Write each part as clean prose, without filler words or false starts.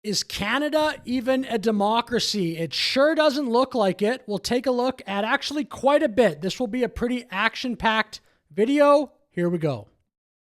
Is Canada even a democracy? It sure doesn't look like it. We'll take a look at actually quite a bit. This will be a pretty action-packed video. Here we go.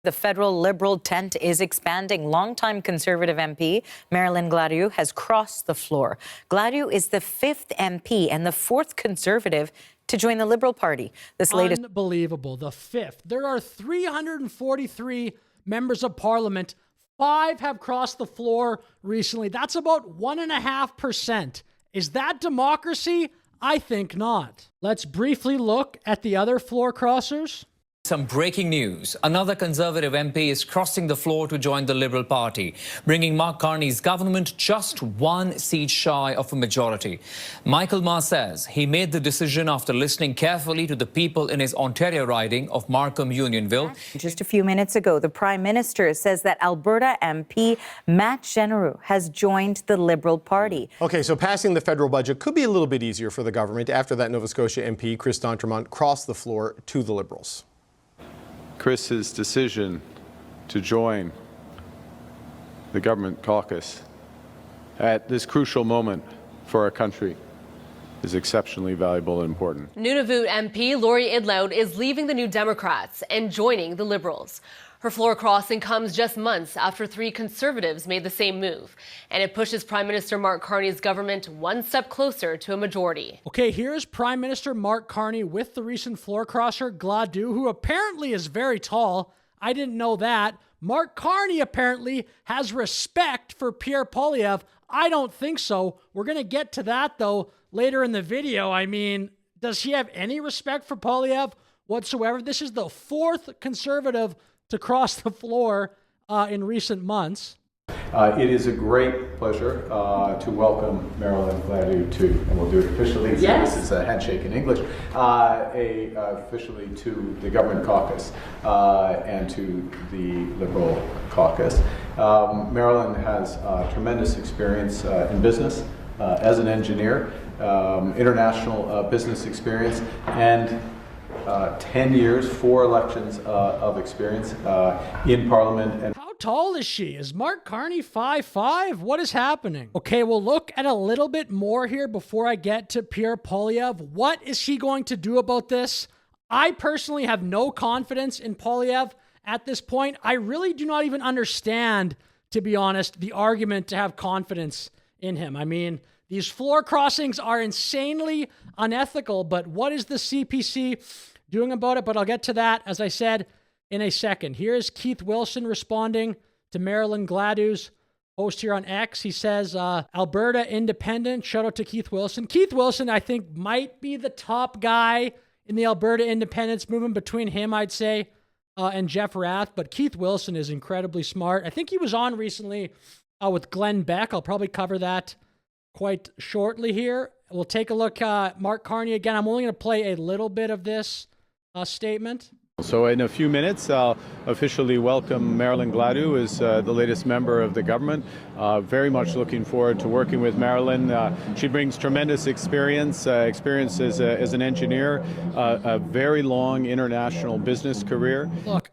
The federal Liberal tent is expanding. Longtime Conservative MP Marilyn Gladu has crossed the floor. Gladu is the 5th MP and the 4th Conservative to join the Liberal Party. This latest... Unbelievable. The 5th. There are 343 members of Parliament. 5 have crossed the floor recently. That's about 1.5%. Is that democracy? I think not. Let's briefly look at the other floor crossers. Some breaking news. Another Conservative MP is crossing the floor to join the Liberal Party, bringing Mark Carney's government just 1 seat shy of a majority. Michael Marr says he made the decision after listening carefully to the people in his Ontario riding of Markham-Unionville. Just a few minutes ago, the Prime Minister says that Alberta MP Matt Genereux has joined the Liberal Party. Okay, so passing the federal budget could be a little bit easier for the government after that Nova Scotia MP, Chris D'Entremont, crossed the floor to the Liberals. Chris's decision to join the government caucus at this crucial moment for our country is exceptionally valuable and important. Nunavut MP Lori Idloud is leaving the New Democrats and joining the Liberals. Her floor crossing comes just months after 3 Conservatives made the same move, and it pushes Prime Minister Mark Carney's government 1 step closer to a majority. Okay, here's Prime Minister Mark Carney with the recent floor crosser, Gladu, who apparently is very tall. I didn't know that. Mark Carney apparently has respect for Pierre Poilievre. I don't think so. We're going to get to that, though, later in the video. I mean, does he have any respect for Poilievre whatsoever? This is the 4th Conservative to cross the floor in recent months. It is a great pleasure to welcome Marilyn Gladu to, and we'll do it officially, yes. So this is a handshake in English, officially to the government caucus and to the Liberal caucus. Marilyn has tremendous experience in business as an engineer, international business experience, and 10 years, 4 elections of experience in Parliament. And how tall is she? Is Mark Carney 5'5"? What is happening? Okay, we'll look at a little bit more here before I get to Pierre Poilievre. What is he going to do about this? I personally have no confidence in Poilievre at this point. I really do not even understand, to be honest, the argument to have confidence in him. I mean, these floor crossings are insanely unethical, but what is the CPC doing about it? But I'll get to that, as I said, in a second. Here's Keith Wilson responding to Marilyn Gladu's post here on X. He says, Alberta Independent. Shout out to Keith Wilson. Keith Wilson, I think, might be the top guy in the Alberta independence movement between him, I'd say, and Jeff Rath. But Keith Wilson is incredibly smart. I think he was on recently with Glenn Beck. I'll probably cover that quite shortly here. We'll take a look at Mark Carney again. I'm only going to play a little bit of this statement. so in a few minutes, I'll officially welcome Marilyn Gladu as the latest member of the government. Very much looking forward to working with Marilyn. She brings tremendous experience as an engineer, a very long international business career. Look,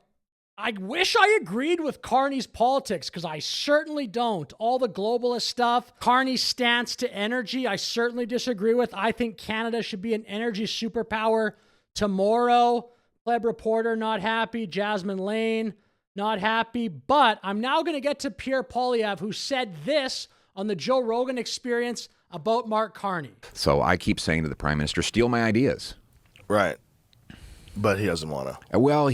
I wish I agreed with Carney's politics, because I certainly don't. All the globalist stuff, Carney's stance to energy, I certainly disagree with. I think Canada should be an energy superpower tomorrow. Pleb Reporter, not happy. Jasmine Lane, not happy. But I'm now going to get to Pierre Poilievre, who said this on the Joe Rogan Experience about Mark Carney. So I keep saying to the Prime Minister, steal my ideas. Right. But he doesn't want to. Well,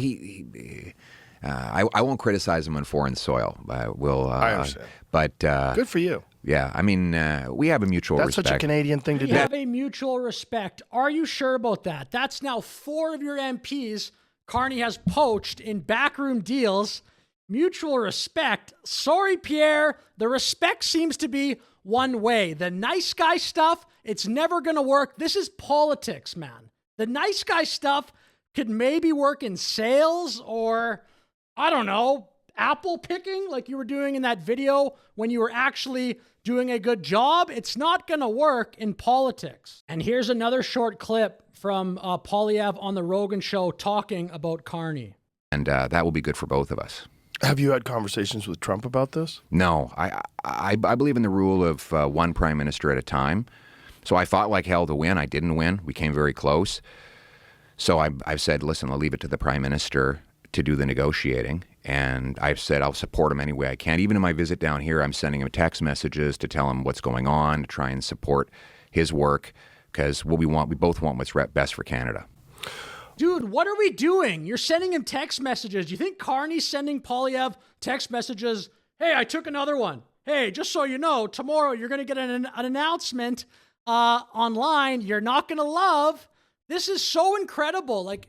I won't criticize him on foreign soil. I understand. But good for you. Yeah, I mean, we have a mutual That's respect. such a Canadian thing to We do. have a mutual respect. Are you sure about that? That's now 4 of your MPs Carney has poached in backroom deals. Mutual respect. Sorry, Pierre. The respect seems to be one way. The nice guy stuff, it's never going to work. This is politics, man. The nice guy stuff could maybe work in sales or, I don't know, apple picking like you were doing in that video when you were actually doing a good job. It's not going to work in politics. And here's another short clip from Poilievre on the Rogan Show talking about Carney. And that will be good for both of us. Have you had conversations with Trump about this? No, I believe in the rule of one prime minister at a time. So I fought like hell to win. I didn't win. We came very close. So I've said, listen, I'll leave it to the prime minister to do the negotiating. And I've said I'll support him any way I can. Even in my visit down here, I'm sending him text messages to tell him what's going on, to try and support his work, because what we both want what's best for Canada. Dude, what are we doing? You're sending him text messages. Do you think Carney's sending Poilievre text messages? Hey, I took another one. Hey, just so you know, tomorrow you're going to get an announcement online you're not going to love. This is so incredible. Like,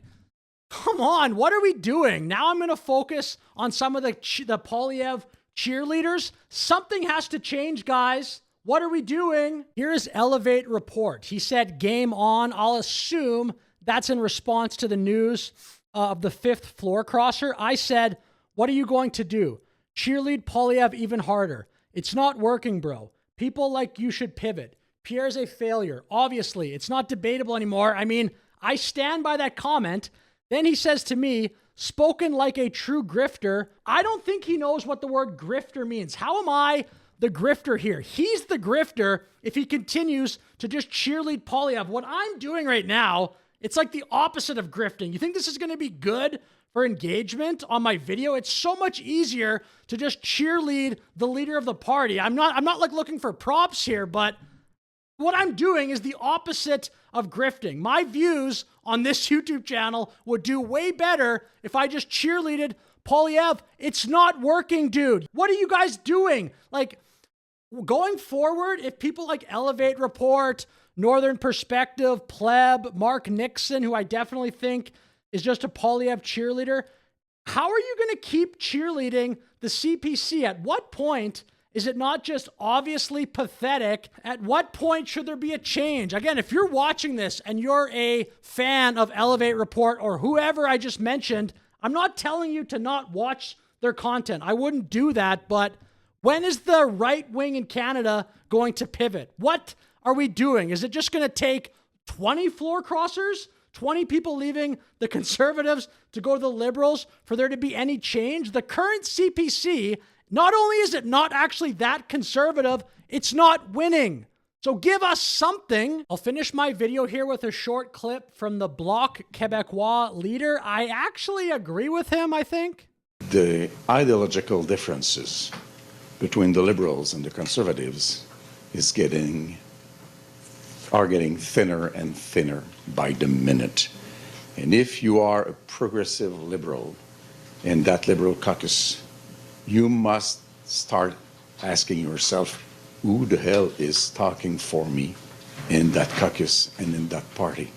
come on, what are we doing? Now I'm going to focus on some of the Poilievre cheerleaders. Something has to change, guys. What are we doing? Here is Elevate report. He said, game on. I'll assume that's in response to the news of the 5th floor crosser. I said, what are you going to do? Cheerlead Poilievre even harder. It's not working, bro. People like you should pivot. Pierre's a failure. Obviously, it's not debatable anymore. I mean, I stand by that comment. Then he says to me, spoken like a true grifter. I don't think he knows what the word grifter means. How am I the grifter here? He's the grifter if he continues to just cheerlead Poilievre. What I'm doing right now, it's like the opposite of grifting. You think this is going to be good for engagement on my video? It's so much easier to just cheerlead the leader of the party. I'm not like looking for props here, but what I'm doing is the opposite of grifting. My views on this YouTube channel would do way better if I just cheerleaded Poilievre. It's not working, dude. What are you guys doing? Like, going forward, if people like Elevate Report, Northern Perspective, Pleb, Mark Nixon, who I definitely think is just a Poilievre cheerleader, how are you going to keep cheerleading the CPC? At what point is it not just obviously pathetic? At what point should there be a change? Again, if you're watching this and you're a fan of Elevate Report or whoever I just mentioned, I'm not telling you to not watch their content. I wouldn't do that, but when is the right wing in Canada going to pivot? What are we doing? Is it just going to take 20 floor crossers, 20 people leaving the Conservatives to go to the Liberals for there to be any change? The current CPC, not only is it not actually that conservative, it's not winning. So give us something. I'll finish my video here with a short clip from the Bloc Québécois leader. I actually agree with him, I think. The ideological differences between the Liberals and the Conservatives are getting thinner and thinner by the minute. And if you are a progressive Liberal in that Liberal caucus, you must start asking yourself, who the hell is talking for me in that caucus and in that party?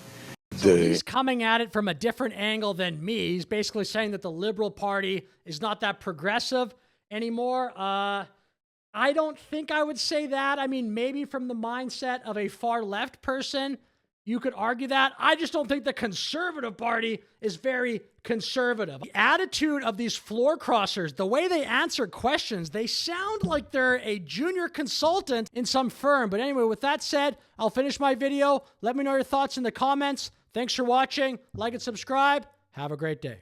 So he's coming at it from a different angle than me. He's basically saying that the Liberal Party is not that progressive anymore. I don't think I would say that. I mean, maybe from the mindset of a far left person, you could argue that. I just don't think the Conservative Party is very conservative. The attitude of these floor crossers, the way they answer questions, they sound like they're a junior consultant in some firm. But anyway, with that said, I'll finish my video. Let me know your thoughts in the comments. Thanks for watching. Like and subscribe. Have a great day.